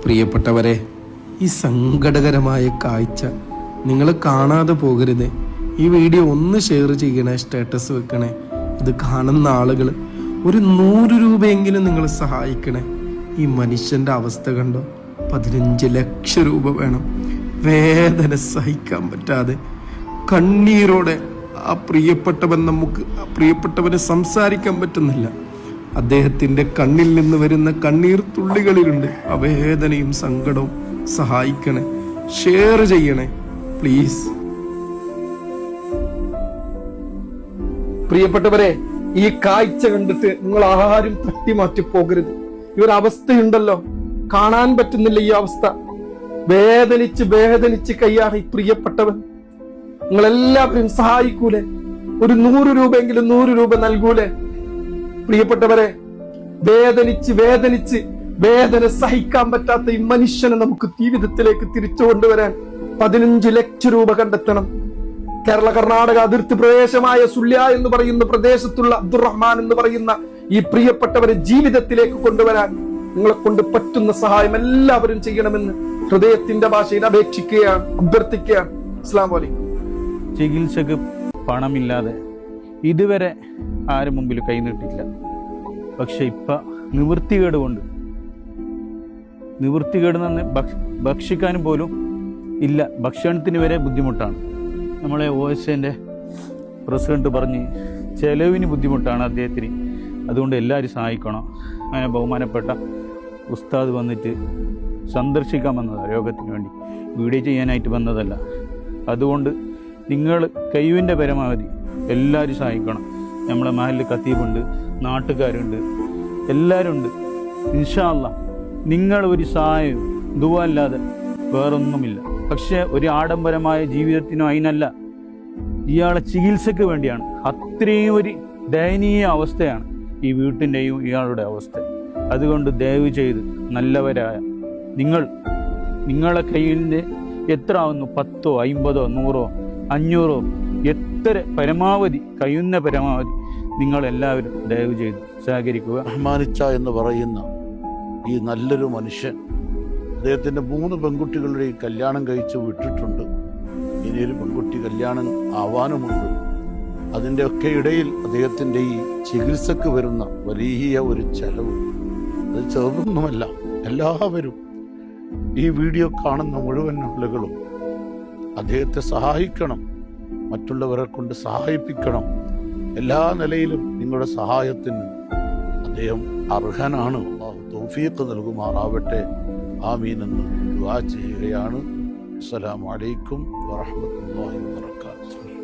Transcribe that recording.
പ്രിയപ്പെട്ടവരെ, ഈ സങ്കടകരമായ കാഴ്ച നിങ്ങൾ കാണാതെ പോകരുത്. ഈ വീഡിയോ ഒന്ന് ഷെയർ ചെയ്യണേ, സ്റ്റാറ്റസ് വെക്കണേ. ഇത് കാണുന്ന ആളുകൾ ഒരു 100 രൂപയെങ്കിലും നിങ്ങൾ സഹായിക്കണേ. ഈ മനുഷ്യൻ്റെ അവസ്ഥ കണ്ടോ? 15 ലക്ഷം രൂപ വേണം. വേദന സഹിക്കാൻ പറ്റാതെ കണ്ണീരോടെ ആ പ്രിയപ്പെട്ടവന് സംസാരിക്കാൻ പറ്റുന്നില്ല. അദ്ദേഹത്തിൻ്റെ കണ്ണിൽ നിന്ന് വരുന്ന കണ്ണീർ തുള്ളികളിലുണ്ട് ആ വേദനയും സങ്കടവും. സഹായിക്കണേ, ഷെയർ ചെയ്യണേ പ്ലീസ്. പ്രിയപ്പെട്ടവരെ, ഈ കാഴ്ച കണ്ടിട്ട് നിങ്ങൾ ആരും തട്ടിമാറ്റി പോകരുത്. ഈ ഒരു അവസ്ഥയുണ്ടല്ലോ, കാണാൻ പറ്റുന്നില്ല ഈ അവസ്ഥ. വേദനിച്ച് കയ്യാറി പ്രിയപ്പെട്ടവൻ. നിങ്ങളെല്ലാവരും സഹായിക്കൂലേ? ഒരു 100 രൂപയെങ്കിലും 100 രൂപ നൽകൂലേ? പ്രിയപ്പെട്ടവരെ, വേദന സഹിക്കാൻ പറ്റാത്ത ഈ മനുഷ്യനെ നമുക്ക് ജീവിതത്തിലേക്ക് തിരിച്ചു കൊണ്ടുവരാൻ 15 ലക്ഷം രൂപ കണ്ടെത്തണം. കേരള കർണാടക അതിർത്തി പ്രദേശമായ സുല്യ എന്ന് പറയുന്ന പ്രദേശത്തുള്ള അബ്ദുറഹ്മാൻ എന്ന് പറയുന്ന ഈ പ്രിയപ്പെട്ടവരെ ജീവിതത്തിലേക്ക് കൊണ്ടുവരാൻ നിങ്ങളെ കൊണ്ട് പറ്റുന്ന സഹായം എല്ലാവരും ചെയ്യണമെന്ന് ഹൃദയത്തിന്റെ ഭാഷയിൽ അപേക്ഷിക്കുകയാണ്, അഭ്യർത്ഥിക്കുകയാണ്. അസ്സലാമു അലൈക്കും. ചികിത്സക്ക് പണമില്ലാതെ ഇതുവരെ ആരും മുമ്പിൽ കൈനീട്ടില്ല. പക്ഷെ ഇപ്പം നിവൃത്തികേട് നിന്ന് ഭക്ഷിക്കാനും പോലും ഇല്ല, ഭക്ഷണത്തിന് വരെ ബുദ്ധിമുട്ടാണ്. നമ്മളെ OSAൻ്റെ പ്രസിഡന്റ് പറഞ്ഞ് ചെലവിന് ബുദ്ധിമുട്ടാണ് അദ്ദേഹത്തിന്. അതുകൊണ്ട് എല്ലാവരും സഹായിക്കണം. അങ്ങനെ ബഹുമാനപ്പെട്ട ഉസ്താദ് വന്നിട്ട് സന്ദർശിക്കാൻ വന്നതാണ്, രോഗത്തിന് വേണ്ടി വീഡിയോ ചെയ്യാനായിട്ട് വന്നതല്ല. അതുകൊണ്ട് നിങ്ങൾ കഴിവിൻ്റെ പരമാവധി എല്ലാവരും സഹായിക്കണം. നമ്മളെ മഹല്ല് ഖത്തീബുണ്ട്, നാട്ടുകാരുണ്ട്, എല്ലാവരും ഉണ്ട്. ഇൻഷാ അല്ലാഹ് നിങ്ങൾ ഒരു സഹായം ദുആ അല്ലാതെ വേറൊന്നുമില്ല. പക്ഷേ ഒരു ആഡംബരമായ ജീവിതത്തിനോ അതിനല്ല, ഇയാളെ ചികിത്സക്ക് വേണ്ടിയാണ്. അത്രയും ഒരു ദയനീയ അവസ്ഥയാണ് ഈ വീട്ടിൻ്റെയും ഇയാളുടെ അവസ്ഥ. അതുകൊണ്ട് ദയവ് ചെയ്ത് നല്ലവരായ നിങ്ങളെ കയ്യിൻ്റെ എത്ര ആവുന്നു, 10, 50, 100, 500, എത്ര പരമാവധി കഴിയുന്ന പരമാവധി നിങ്ങളെല്ലാവരും ദയവ് ചെയ്ത് സഹകരിക്കുക. റഹ്മാനിച്ച എന്ന് പറയുന്ന ഈ നല്ലൊരു മനുഷ്യൻ അദ്ദേഹത്തിൻ്റെ 3 പെൺകുട്ടികളുടെയും കല്യാണം കഴിച്ച് വിട്ടിട്ടുണ്ട്. ഇനിയൊരു പെൺകുട്ടി കല്യാണം ആവാനുമുണ്ട്. അതിൻ്റെയൊക്കെ ഇടയിൽ അദ്ദേഹത്തിൻ്റെ ഈ ചികിത്സക്ക് വരുന്ന വലിയ ഒരു ചെലവ്, അത് ചെറുതൊന്നുമല്ല. എല്ലാവരും ഈ വീഡിയോ കാണുന്ന മുഴുവൻ ആളുകളും അദ്ദേഹത്തെ സഹായിക്കണം, മറ്റുള്ളവരെ കൊണ്ട് സഹായിപ്പിക്കണം. എല്ലാ നിലയിലും നിങ്ങളുടെ സഹായത്തിന് അദ്ദേഹം അർഹനാണ്. അല്ലാഹു തൗഫീഖ് നൽകുമാറാവട്ടെ. ആമീൻ എന്ന് ദുആ ചെയ്യുകയാണ്. അസ്സലാമു അലൈക്കും വറഹ്മത്തുള്ളാഹി വബറകാതുഹു.